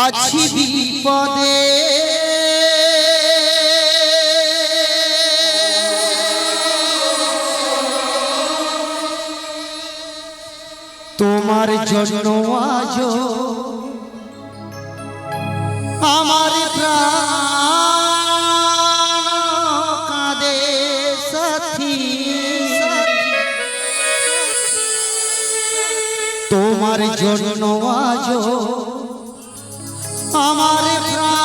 আছি বিপদে তোমার জন্য আজ আমার প্রাণ কাঁদে সাথী তোমার জন্য আজ আমার প্রাণ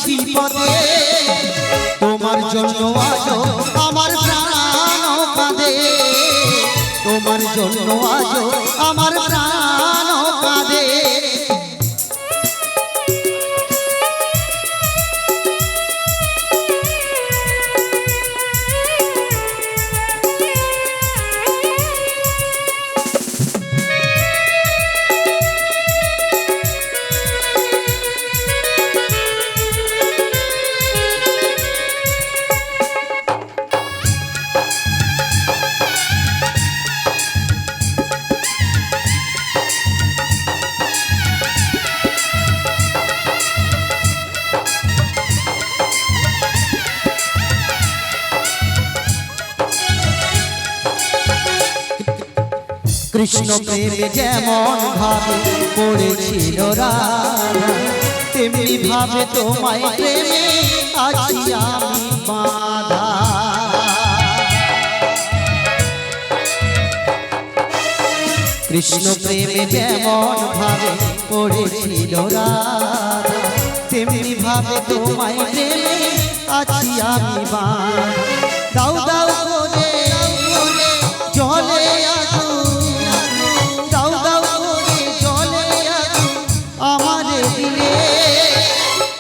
বিপদে তোমার জন্য আজ আমার প্রাণ কাঁদে তোমার জন্য আজ আমার প্রাণ কাঁদে কৃষ্ণ প্রেমে যেমন ভাবে পড়েছিল রাধা তেমনি ভাবে তোমায় প্রেমে আছি আমি বাঁধা কৃষ্ণ প্রেমে যেমন ভাবে পড়েছিল রাধা তেমনি ভাবে তোমায় প্রেমে আছি আমি বাঁধা দাও দাও করে জলে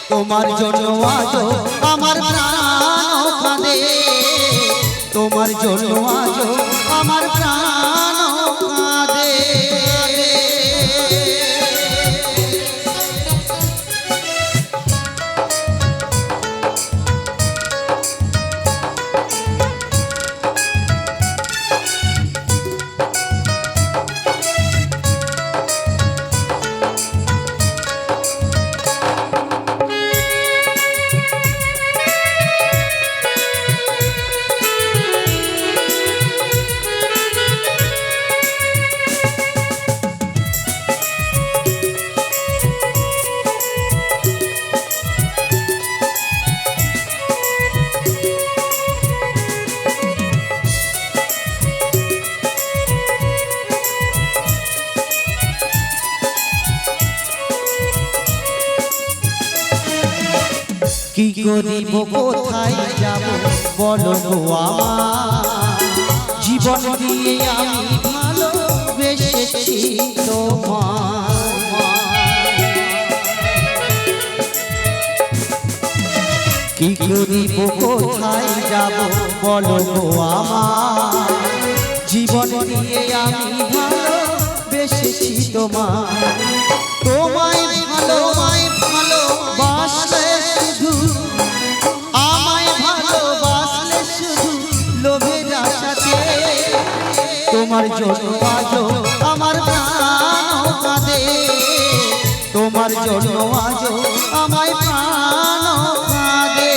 তোমার জন্য আজ আমার প্রাণ কাঁদে তোমার জন্য আজ আমার প্রাণ কাঁদে কি করিব কোথায় যাব বলো গো আমার জীবন দিয়ে আমি ভালোবেসেছি তোমায় কি করিব কোথায় যাব বলো গো আমার জীবন দিয়ে আমি ভালোবেসেছি তোমায় তোমায় ভালোবাসলে শুধু আমায় ভালোবাসলে শুধু লোভের আশাতে তোমার জন্য আজ আমার প্রাণ কাঁদে তোমার জন্য আজ আমায় প্রাণ কাঁদে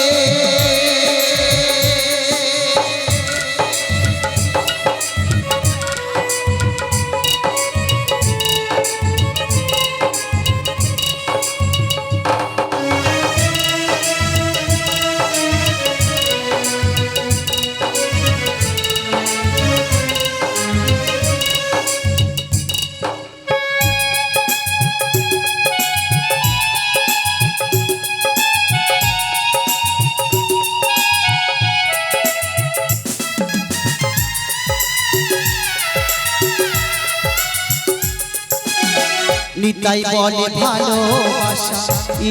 নিতাই বলে ভালোবাসা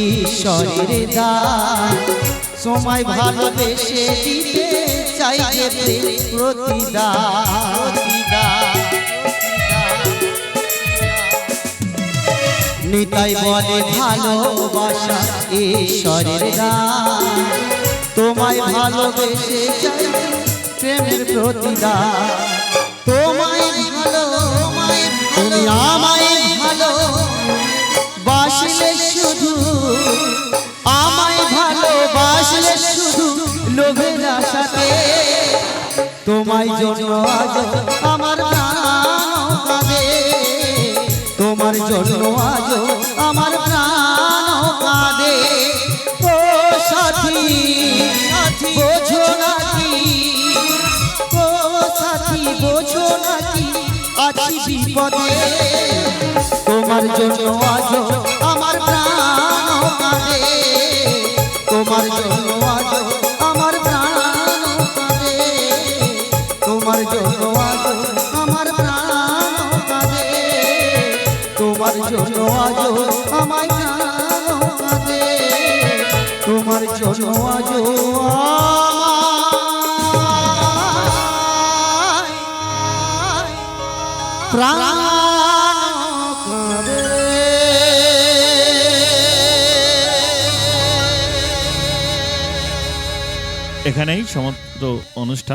ঈশ্বরের দান, সময় ভালোবেসে দিতে চাই যে প্রতিদান। নিতাই বলে ভালোবাসা ঈশ্বরের দান, তোমায় ভালোবেসে চাই প্রেমের প্রতিদান। তোমায় ভালো তুমি আমায় ভালো বাসলে শুধু, আমায় ভালোবাসলে শুধু লোভের আশাতে, তোমায় জন্য আজ আমার প্রাণ কাঁদে, তোমার জন্য আজ আমার প্রাণ কাঁদে। ও সাথী বোঝো নাকি, ও সাথী বোঝো নাকি আছি বিপদে, তোমার জন্য আজ আমার প্রাণ কাঁদে, তোমার জন্য আজ আমার প্রাণ কাঁদে, তোমার জন্য আজ আমার প্রাণ কাঁদে, তোমার জন্য আজ আমার প্রাণ কাঁদে, তোমার জন্য আজ প্রাণ কাঁদে। এখানেই সমস্ত অনুষ্ঠান